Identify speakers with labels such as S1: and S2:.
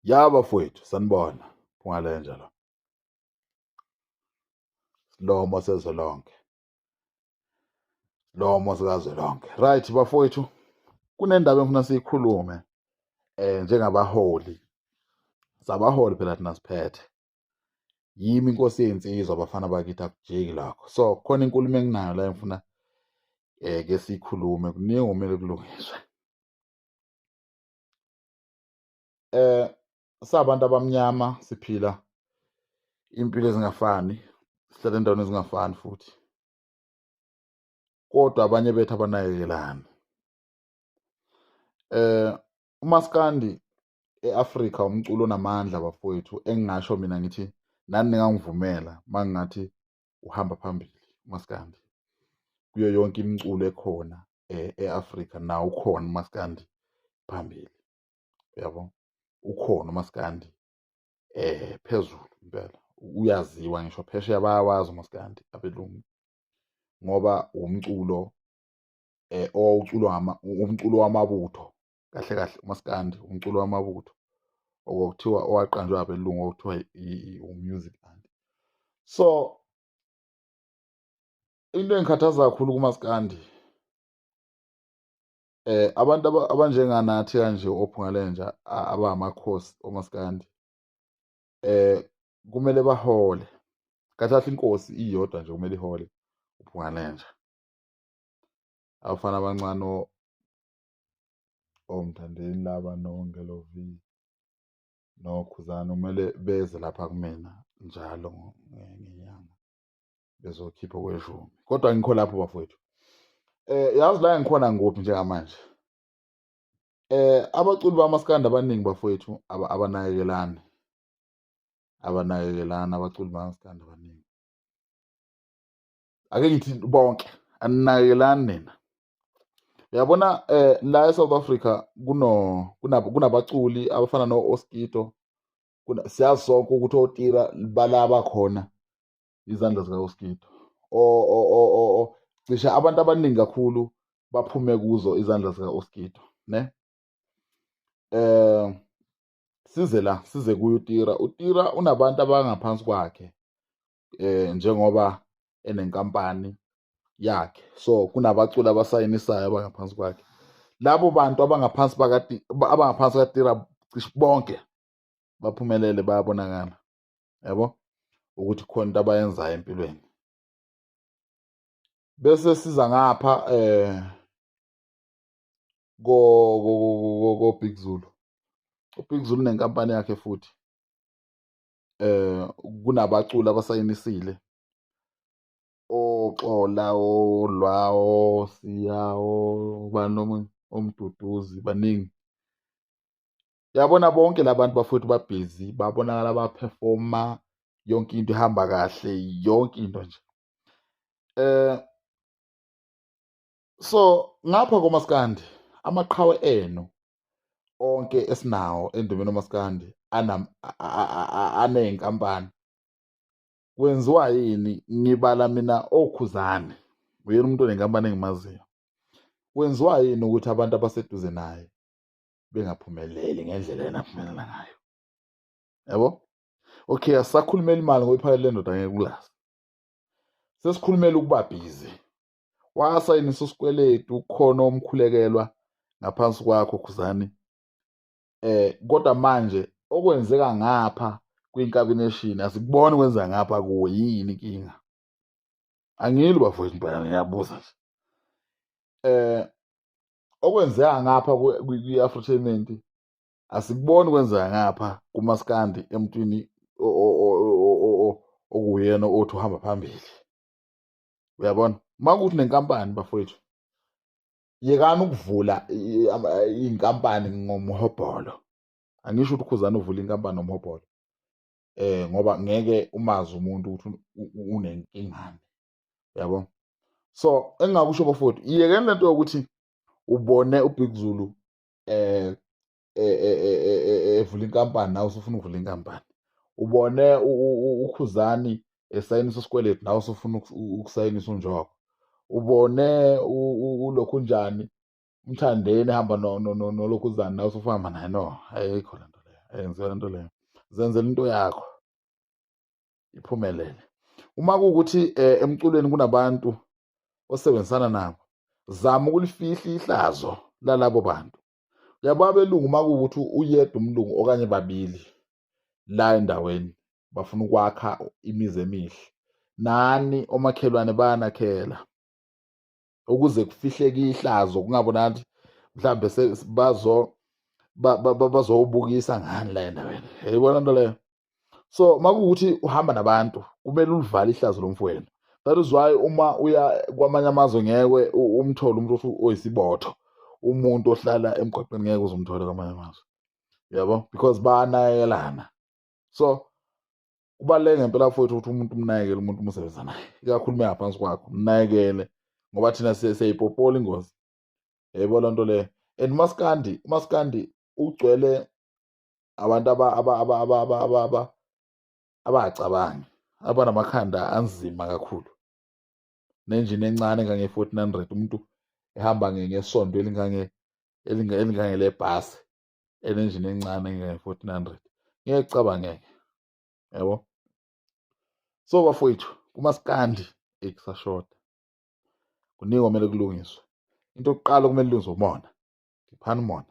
S1: Yaba mfowethu, sanibona. Phungalenja lo. Lomo sezolonke. Lomo sikazwelonke. Right bafowethu, kunendaba engifuna siyikhulume njengabaholi. Sabaholi phela thina siphethe. Yimi inkosi yensizwa abafana bakithi akujiki lakho. So khona inkulumo enginayo la engifuna ke siyikhulume kuningi okumele kulungiswe. Sabantu abamnyama siphila impilo ezingafani, sihlala endaweni ezingafani futhi. Kodwa abanye bethu abanakekelani. uMaskandi e-Afrika umculo onamandla bafowethu engingasho mina ngithi nani ningangivumela mangingathi uhamba phambili uMaskandi kuyo yonke imiculo ekhona e-Afrika nawo ukhona uMaskandi phambili, yabo, ukhona uMaskandi phezulu impela, uyaziwa ngisho phesheya bayawazi uMaskandi abelungu ngoba umculo umculo wamabutho kahle kahle uMaskandi umculo wamabutho okwakuthiwa owaqanjwa abelungu okuthiwa u-music band. So into engikhathaza kakhulu kuMaskandi abantu abanjenganathi kanje ophungalenja abamakhosi oMaskandi kumele bahole kahle kahle inkosi iyodwa nje kumele ihole uphungalenja. Abafana abancane oMthandeni laba noNgelovi noKhuzani kumele beze lapha kumina njalo ngenyanga bezokhipha okweshumi, kodwa ngikho lapho bafowethu. Yazi la engikhona nguphi njengamanje. Abaculi bamaskandi abaningi bafowethu abanakekelani abaculi bamaskandi abaningi. Ake ngithi bonke aninakekelani nina. Uyabona la eSouth Africa kunabaculi abafana no-Oskido, siyazi sonke ukuthi otira balaba khona izandla zika-Oskido. Cishe abantu abaningi kakhulu baphume kuzo izandla zika-Oskido, ne? Size kuye uTira. uTira unabantu abangaphansi kwakhe njengoba enenkampani yakhe, so kunabaculi abasayinisayo abangaphansi kwakhe. Labo bantu abangaphansi kaTira cishe bonke baphumelele bayabonakala, yabo, ukuthi khona into abayenzayo empilweni. Bese siza ngapha ko-Big Zulu. uBig Zulu unenkampani yakhe futhi. Kunabaculi abasayinisile, oXola, oLwa, Siya, obani oMduduzi, baningi. Yabona bonke labantu bafowethu babhizi, babonakala baphefoma, yonke into ihamba kahle, yonke into nje. So ngapha koMaskandi amaqhawe enu onke esinawo endumeni uMaskandi aney'nkampani. Kwenziwa yini? Ngibala mina oKhuzani, uyena umuntu onenkampani engimaziyo. Kwenziwa yini ukuthi abantu abaseduze naye bengaphumeleli ngendlela yena aphumelela ngayo, yabo? Okay, asisakhulumela imali ngoba iphakade lendoda angeke kulazi. Sesikhulumela ukuba bhizi. Wasayinisa usikweletu, kukhona omkhulekelwa ngaphansi kwakho Khuzani. Kodwa manje okwenzeka ngapha kwinkabineshini asikuboni kwenzeka ngapha kuwe, yini inkinga? Angilwi bafowethu impela ngiyabuza nje. Okwenzeka ngapha kwi-Afrotainment asikuboni kwenzeka ngapha kuMaskandi emntwini okuwuyena othi uhamba phambili. Uyabona? Makuthi nenkampani bafowethu, yekani ukuvula iy'nkampani ngomhobholo. Angisho ukuthi uKhuzani uvula inkampani ngomhobholo ngoba ngeke umazi umuntu ukuthi unenkingani, yabo? So engingakusho bafowethu, yekeni lento yokuthi ubone uBig Zulu evula inkampani nawe usufuna ukuvula inkampani. Ubone uKhuzani esayinisa isikweletu nawe usufuna ukusayinisa unjogo. Ubone uLokhunjani Mthandeni ehamba noLokhuzani nawe usufamba naye. No, ayikho lento leyo, Yenzela lento leyo. Zenzela into yakho iphumelele. Uma kuwukuthi emculweni kunabantu osebenzisana nabo, zama ukulifihla ihlazo lalabo bantu. Uyabo abelungu uma kuwukuthi uyedwa umlungu okanye babili la endaweni bafuna ukwakha imizi emihle, nani omakhelwane bayanakhela ukuze kufihleke ihlazo, kungabonakali mhlambe bazowubukisa ngani la endaweni. Yayibona nto leyo. So uma kuwukuthi uhamba nabantu kumele ulivale ihlazo lomfowenu. That is why uma uya kwamanye amazwe ngeke umthole umuntu oyisibotho, umuntu ohlala emgwaqeni ngeke uze umthole kwamanye amazwe. Yabo, because bayanakekelana. So kubaluleke ngempela mfowethu ukuthi umuntu umnakekele umuntu umsebenza naye, ikakhulu uma engaphansi kwakho, mnakekele ngoba thina siyayipopola ingozi. Yayibona loo nto leyo. And umaskandi ugcwele abantu abangacabangi, abanamakhanda anzima kakhulu, nenjini encane engange-1400, umuntu ehamba ngesonto elingangelebhasi enenjini encane engange-1400, ngeke kucabangeke. Yabo. So bafowethu, kumaskandi kusashoda, kuningi okumele kulungiswe. Into yokuqala okumele ilungiswe umona. Khiphani umona.